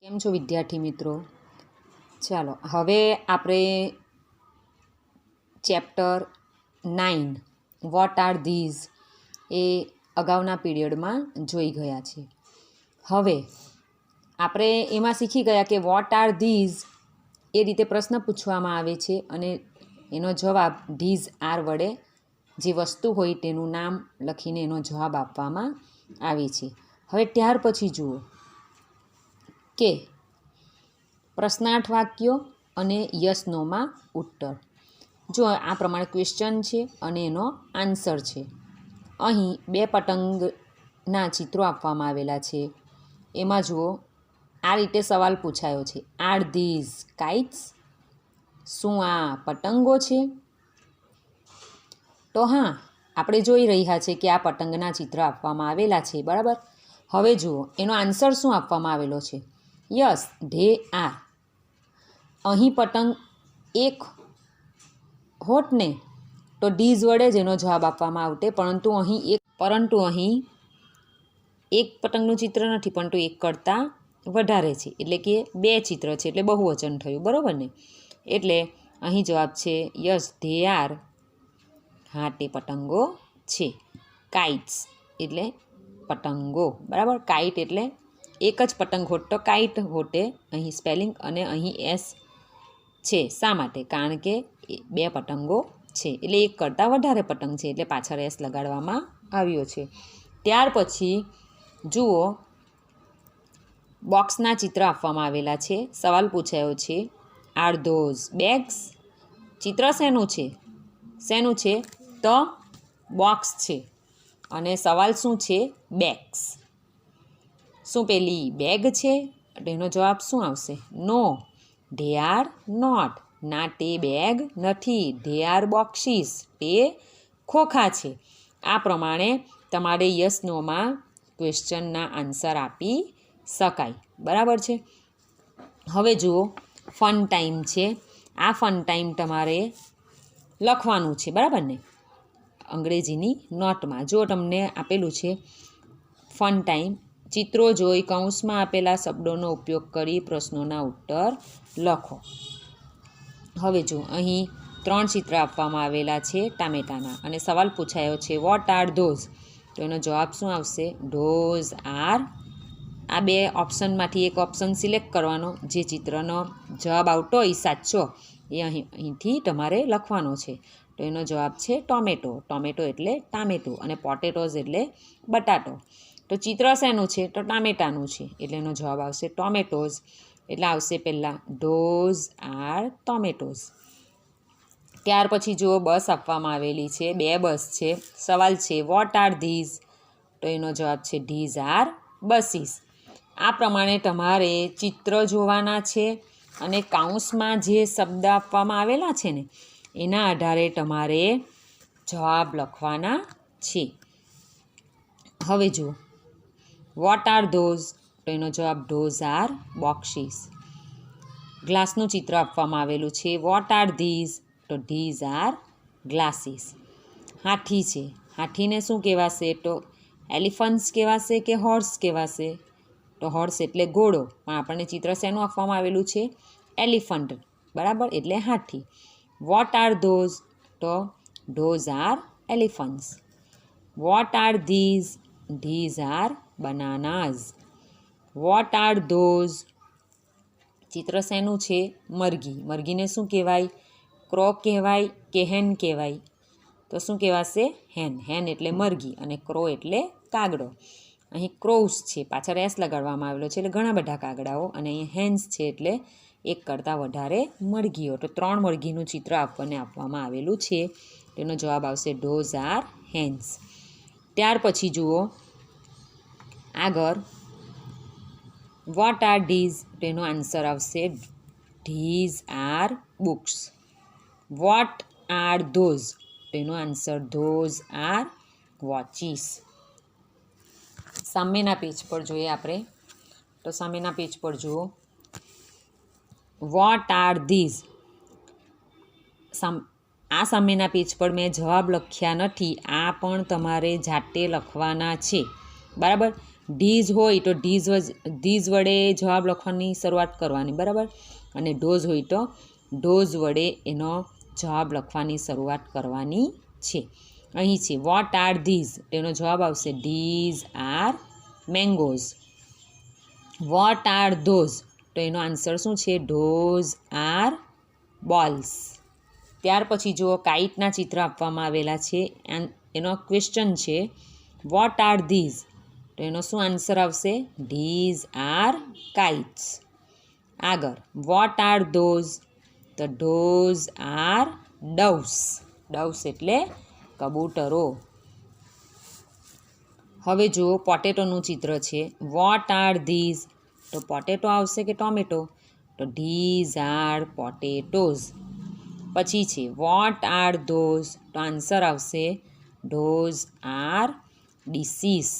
કેમ છો વિદ્યાર્થી મિત્રો? ચાલો હવે આપણે ચેપ્ટર 9 વોટ આર ધીઝ એ અગાઉના પીરિયડમાં જોઈ ગયા છે. હવે આપણે એમાં શીખી ગયા કે વોટ આર ધીઝ એ રીતે પ્રશ્ન પૂછવામાં આવે છે અને એનો જવાબ ધીઝ આર વડે જે વસ્તુ હોય તેનું નામ લખીને એનો જવાબ આપવામાં આવે છે. હવે ત્યાર પછી જુઓ કે પ્રશ્નાર્થ વાક્યો અને યસ નોમાં ઉત્તર. જો આ પ્રમાણે ક્વેશ્ચન છે અને એનો આન્સર છે. અહીં બે પતંગના ચિત્રો આપવામાં આવેલા છે. એમાં જુઓ આ રીતે સવાલ પૂછાયો છે, આર ધીઝ કાઇટ્સ? શું આ પતંગો છે? તો હા, આપણે જોઈ રહ્યા છે કે આ પતંગના ચિત્ર આપવામાં આવેલા છે, બરાબર. હવે જુઓ એનો આન્સર શું આપવામાં આવેલો છે. Yes, they R. અહીં પતંગ એક હોત ને તો ધીઝ વડે જ એનો જવાબ આપવામાં આવતે, પરંતુ અહીં એક પતંગનું ચિત્ર નથી, પરંતુ એક કરતાં વધારે છે, એટલે કે બે ચિત્ર છે, એટલે બહુવચન થયું, બરાબર ને. એટલે અહીં જવાબ છે યસ, ધે આર. હા, તે પતંગો છે. કાઇટ્સ એટલે પતંગો, બરાબર. કાઇટ એટલે એક જ પતંગ હોત તો કાઇટ હોતે, અહીં સ્પેલિંગ, અને અહીં એસ છે. શા માટે? કારણ કે બે પતંગો છે, એટલે એક કરતાં વધારે પતંગ છે, એટલે પાછળ એસ લગાડવામાં આવ્યો છે. ત્યાર પછી જુઓ બોક્સના ચિત્ર આપવામાં આવેલા છે. સવાલ પૂછાયો છે, આર ધોઝ બેગ્સ? ચિત્ર શેનું છે? તો બોક્સ છે, અને સવાલ શું છે? બેગ્સ. શું પેલી બેગ છે? એનો જવાબ શું આવશે? No, they are not. ના, તે બેગ નથી. They are boxes. તે ખોખા છે. આ પ્રમાણે તમારે યસ નોમાં ક્વેશ્ચનના આન્સર આપી શકાય, બરાબર છે. હવે જુઓ ફન ટાઈમ છે. આ ફન ટાઈમ તમારે લખવાનું છે, બરાબર ને, અંગ્રેજીની નોટમાં. જો તમને આપેલું છે ફન ટાઈમ, ચિત્રો જોઈ કૌંસમાં આપેલા શબ્દોનો ઉપયોગ કરી પ્રશ્નોના ઉત્તર લખો. હવે જો અહીં 3 ચિત્ર આપવામાં આવેલા છે ટામેટાના, અને સવાલ પૂછાયો છે વોટ આર ધોઝ? તો એનો જવાબ શું આવશે? Those are. આ બે ઓપ્શનમાંથી એક ઓપ્શન સિલેક્ટ કરવાનો. જે ચિત્રનો જવાબ આવતો હોય સાચો એ અહીંથી તમારે લખવાનો છે. તો એનો જવાબ છે ટોમેટો. ટોમેટો એટલે ટામેટું, અને પોટેટોઝ એટલે બટાટો. તો ચિત્ર શેનું છે? તો ટામેટાનું છે, એટલે એનો જવાબ આવશે ટોમેટોઝ. એટલે આવશે પહેલાં ધોઝ આર ટોમેટોઝ. ત્યાર પછી જુઓ બસ આપવામાં આવેલી છે, 2 બસ છે. સવાલ છે વોટ આર ધીઝ? તો એનો જવાબ છે ધીઝ આર બસીસ. આ પ્રમાણે તમારે ચિત્ર જોવાના છે, અને કાઉન્સમાં જે શબ્દ આપવામાં આવેલા છે ને એના આધારે તમારે જવાબ લખવાના છે. હવે જુઓ વોટ આર ધોઝ? તો એનો જવાબ ધોઝ આર બોક્સીસ. ગ્લાસનું ચિત્ર આપવામાં આવેલું છે. Vote are this? તો ધીઝ આર ગ્લાસીસ. હાથી છે. હાથીને શું કહેવાશે? તો એલિફન્ટ્સ કહેવાશે કે હોર્સ કહેવાશે? તો હોર્સ એટલે ઘોડો, પણ આપણને ચિત્ર શેનું આપવામાં આવેલું છે? એલિફન્ટ, બરાબર, એટલે હાથી. What are those? તો those are elephants. What are these? These are bananas. What are those? ચિત્ર શેનું છે? મરઘી. મરઘીને શું કહેવાય? ક્રો કહેવાય કે હેન કહેવાય? તો શું કહેવાશે? હેન. હેન એટલે મરઘી, અને ક્રો એટલે કાગડો. અહીં ક્રોઉસ છે, પાછળ એસ લગાડવામાં આવેલો છે, એટલે ઘણા બધા કાગડાઓ, અને અહીં હેન્સ છે, એટલે એક કરતાં વધારે મરઘીઓ. તો 3 મરઘીનું ચિત્ર આપણને આપવામાં આવેલું છે. તેનો જવાબ આવશે ધોઝ આર હેન્સ. ત્યાર પછી જુઓ આગળ વોટ આર ધીઝ? તેનો આન્સર આવશે these are books. Vote are those? તેનો આન્સર ધોઝ આર વોચીસ. સામેના પેજ પર જોઈએ આપણે. તો સામેના પેજ પર જુઓ વોટ આર ધીઝ? આ સામેના પેજ પર મેં જવાબ લખ્યા નથી, આ પણ તમારે જાતે લખવાના છે, બરાબર. ધીઝ હોય તો ધીઝ વડે જવાબ લખવાની શરૂઆત કરવાની, બરાબર. અને ડોઝ હોય તો ડોઝ વડે એનો જવાબ લખવાની શરૂઆત કરવાની છે. અહીં છે વોટ આર ધીઝ, તેનો જવાબ આવશે these are mangoes. Vote are those, તો એનો આન્સર શું છે? Those are balls. ત્યાર પછી જુઓ કાઇટના ચિત્ર આપવામાં આવેલા છે, એનો ક્વેશ્ચન છે વોટ આર ધીઝ, તો એનો શું આન્સર આવશે? These are kites. આગળ વોટ આર ધોઝ, તો ધોઝ આર ડવ્સ. ડવ્સ એટલે કબૂતરો. હવે જુઓ પોટેટોનું ચિત્ર છે. વોટ આર ધીઝ, તો પોટેટો આવશે કે ટોમેટો? તો ધીઝ આર પોટેટોઝ. પછી છે વોટ આર ધોઝ, તો આન્સર આવશે ધોઝ આર ડીસીસ.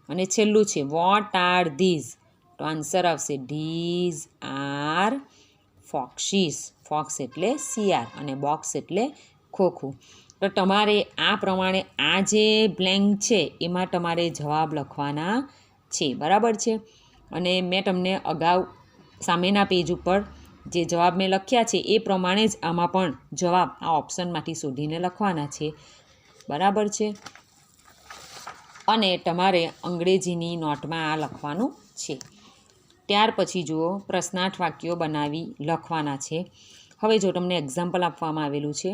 અને છેલ્લું છે વોટ આર ધીઝ, તો આન્સર આવશે ધીઝ આર ફોક્સીસ. ફોક્સ એટલે શિયાળ અને બોક્સ એટલે ખોખું. તો તમારે આ પ્રમાણે આ જે બ્લેન્ક છે એમાં તમારે જવાબ લખવાના છે, બરાબર છે. અને મેં તમને અગાઉ સામેના પેજ ઉપર જે જવાબ મેં લખ્યા છે એ પ્રમાણે જ આમાં પણ જવાબ આ ઓપ્શનમાંથી શોધીને લખવાના છે, બરાબર છે. અને તમારે અંગ્રેજીની નોટમાં આ લખવાનું છે. ત્યાર પછી જુઓ પ્રશ્નાર્થ વાક્યો બનાવી લખવાના છે. હવે જો તમને એક્ઝામ્પલ આપવામાં આવેલું છે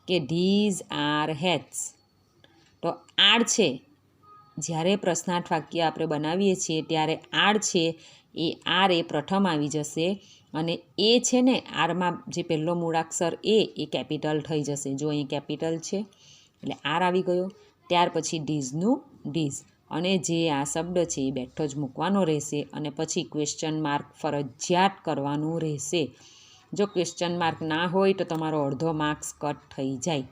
કે ધીઝ આર હેટ્સ, તો આર છે, જ્યારે પ્રશ્નાર્થ વાક્ય આપણે બનાવીએ છીએ ત્યારે આર છે એ પ્રથમ આવી જશે, અને એ છે ને આરમાં જે પહેલો મૂળાક્ષર એ કેપિટલ થઈ જશે. જો અહીં કેપિટલ છે એટલે આર આવી ગયો. ત્યાર પછી ડીઝનું ડીઝ, અને જે આ શબ્દ છે એ બેઠો જ મૂકવાનો રહેશે, અને પછી ક્વેશ્ચન માર્ક ફરજિયાત કરવાનું રહેશે. જો ક્વેશ્ચન માર્ક ના હોય તો તમારો અડધો માર્ક્સ કટ થઈ જાય,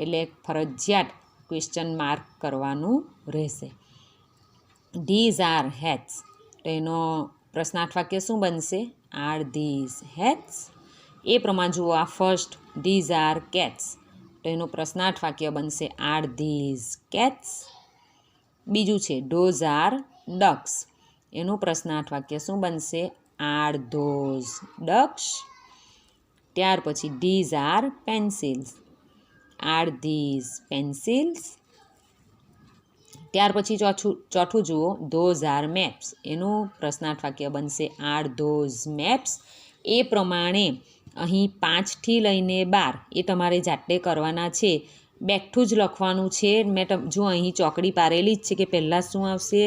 એટલે ફરજિયાત ક્વેશ્ચન માર્ક કરવાનું રહેશે. ધીઝ આર હેટ્સ, તો એનો પ્રશ્નાર્થ વાક્ય શું બનશે? Are these hats. એ પ્રમાણે જુઓ આ ફર્સ્ટ ધીઝ આર કેટ્સ, તો એનું પ્રશ્નાર્થ વાક્ય બનશે આર ધીઝ કેટ્સ. બીજું છે ધોઝ આર ડક્સ, એનું પ્રશ્નાર્થ વાક્ય શું બનશે? R those ducks. ત્યાર પછી these are pencils, R these pencils. ત્યાર પછી ચોથું જુઓ ધોઝ આર મેપ્સ, એનું પ્રશ્નાર્થ વાક્ય બનશે આર ધોઝ મેપ્સ. એ પ્રમાણે અહીં 5થી લઈને 12 એ તમારે જાતે કરવાના છે, બેઠું જ લખવાનું છે. મેં જો અહીં ચોકડી પારેલી જ છે કે પહેલાં શું આવશે,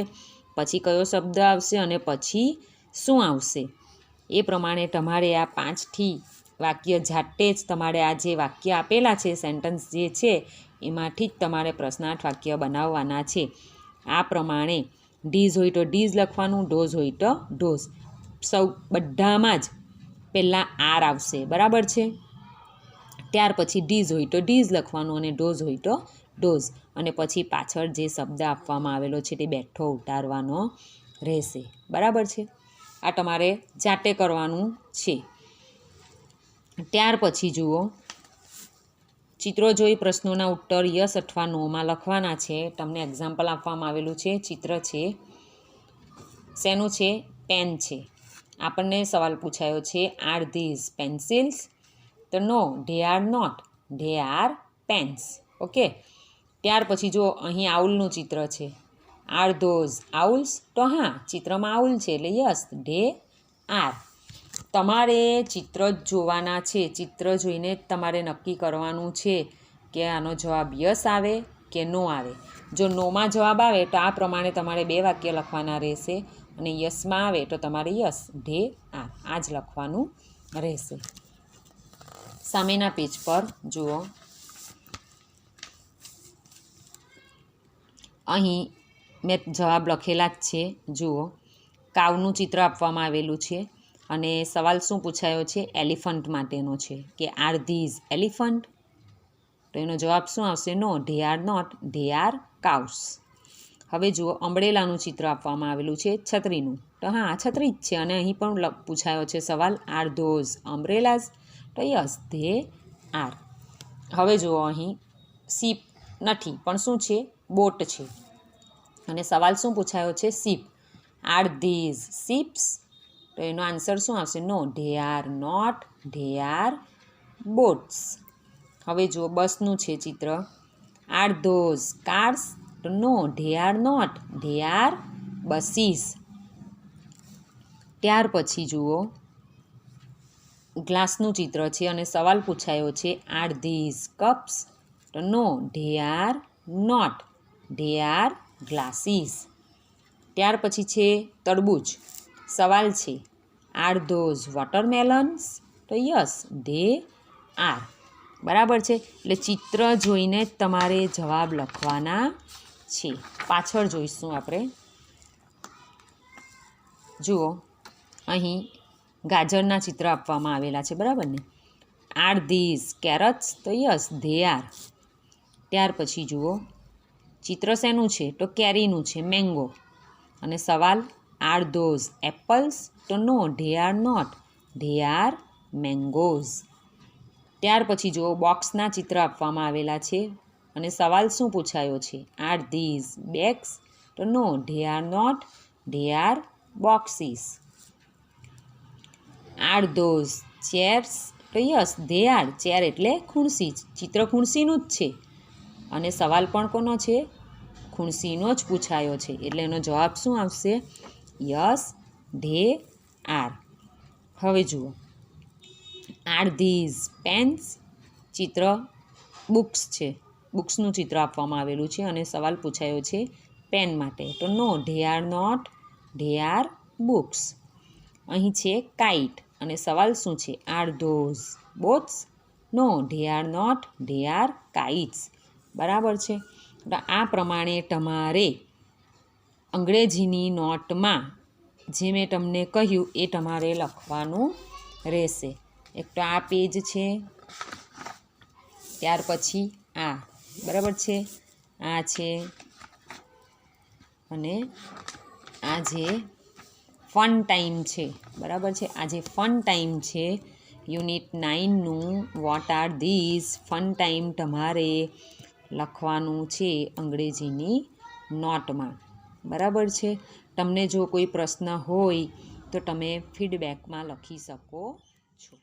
પછી કયો શબ્દ આવશે અને પછી શું આવશે. એ પ્રમાણે તમારે આ 5થી વાક્ય જાતે જ તમારે આ જે વાક્ય આપેલા છે, સેન્ટન્સ જે છે એમાંથી જ તમારે પ્રશ્નાર્થ વાક્ય બનાવવાના છે. આ પ્રમાણે ધીઝ હોય તો ધીઝ લખવાનું, ડોઝ હોય તો ડોઝ. સૌ બધામાં જ પહેલાં આર આવશે, બરાબર છે. ત્યાર પછી ધીઝ હોય તો ધીઝ લખવાનું, અને ડોઝ હોય તો ડોઝ, અને પછી પાછળ જે શબ્દ આપવામાં આવેલો છે તે બેઠો ઉતારવાનો રહેશે, બરાબર છે. આ તમારે જાતે કરવાનું છે. ત્યાર પછી જુઓ ચિત્રો જોઈ પ્રશ્નોના ઉત્તર યસ અથવા નોમાં લખવાના છે. તમને એક્ઝામ્પલ આપવામાં આવેલું છે. ચિત્ર છે શેનું છે? પેન છે. આપણને સવાલ પૂછાયો છે આર ધીઝ પેન્સિલ્સ, તો no, they are not, they are pens. Okay. ત્યાર પછી જો અહીં આઉલનું ચિત્ર છે. આર ધોઝ આઉલ્સ, તો હા ચિત્રમાં આઉલ છે એટલે યસ ધે આર. તમારે ચિત્ર જ જોવાના છે. ચિત્ર જોઈને જ તમારે નક્કી કરવાનું છે કે આનો જવાબ યસ આવે કે નો આવે. જો નોમાં જવાબ આવે તો આ પ્રમાણે તમારે 2 વાક્ય લખવાના રહેશે, અને યસમાં આવે તો તમારે યસ ધે આર આ જ લખવાનું રહેશે. સામેના પેજ પર જુઓ, અહીં મેં જવાબ લખેલા જ છે. જુઓ કાવનું ચિત્ર આપવામાં આવેલું છે, અને સવાલ શું પૂછાયો છે? એલિફન્ટ માટેનો છે કે આર ધીઝ એલિફન્ટ, તો એનો જવાબ શું આવશે? No, they are not, they are cows. હવે જુઓ અમ્બ્રેલાનું ચિત્ર આપવામાં આવેલું છે, છત્રીનું, તો હા છત્રી જ છે, અને અહીં પણ પૂછાયો છે સવાલ આર ધોઝ અમ્બ્રેલાઝ, તો યસ ધે આર. હવે જુઓ અહીં શીપ નથી પણ શું છે? બોટ છે. અને સવાલ શું પૂછાયો છે? શીપ. Are these ships? તો એનો આન્સર શું આવશે? No, they are not, they are boats. હવે જુઓ બસનું છે ચિત્ર. Are those cars? તો no, they are not, they are buses. ત્યાર પછી જુઓ ગ્લાસનું ચિત્ર છે અને સવાલ પૂછાયો છે આર ધીઝ કપ્સ? તો no, they are not, they are glasses. ત્યાર પછી છે તરબૂચ. સવાલ છે આર ધોઝ વોટરમેલન્સ? તો યસ, ધે આર. બરાબર છે. એટલે ચિત્ર જોઈને જ તમારે જવાબ લખવાના છે. પાછળ જોઈશું આપણે. જુઓ અહીં ગાજરના ચિત્ર આપવામાં આવેલા છે, બરાબર ને? Are these કેરટ્સ? તો યસ, ધે આર. ત્યાર પછી જુઓ ચિત્ર શેનું છે? તો કેરીનું છે, મેંગો. અને સવાલ આર ધોઝ એપલ્સ? તો no, they are not, they are mangoes. ત્યાર પછી જુઓ બોક્સના ચિત્ર આપવામાં આવેલા છે અને સવાલ શું પૂછાયો છે? Are these bags? તો no, they are not, they are boxes. Are those chairs? તો યસ, ધે આર. ચેર એટલે ખુરશી. ચિત્ર ખુરશીનું જ છે અને સવાલ પણ કોનો છે? ખુરશીનો જ પૂછાયો છે. એટલે એનો જવાબ શું આવશે? Yes, they R. હવે જુઓ આર ધીઝ પેન્સ? ચિત્ર બુક્સ છે. બુક્સનું ચિત્ર આપવામાં આવેલું છે અને સવાલ પૂછાયો છે પેન માટે. તો no, they are not, they are books. અહીં છે કાઇટ અને સવાલ શું છે? Are those boats? No, they are not, they are kites. બરાબર છે. તો આ પ્રમાણે તમારે અંગ્રેજીની નોટમાં જે મેં તમને કહ્યું એ તમારે લખવાનું રહેશે. એક તો આ પેજ છે, ત્યાર પછી આ, બરાબર છે, આ છે અને આ જે ફન ટાઈમ છે, બરાબર છે. આ જે ફન ટાઈમ છે યુનિટ 9નું what are these fun time તમારે લખવાનું છે અંગ્રેજીની નોટમાં. બરાબર છે. તમને જો કોઈ પ્રશ્ન હોય તો તમે ફીડબેકમાં લખી શકો છો.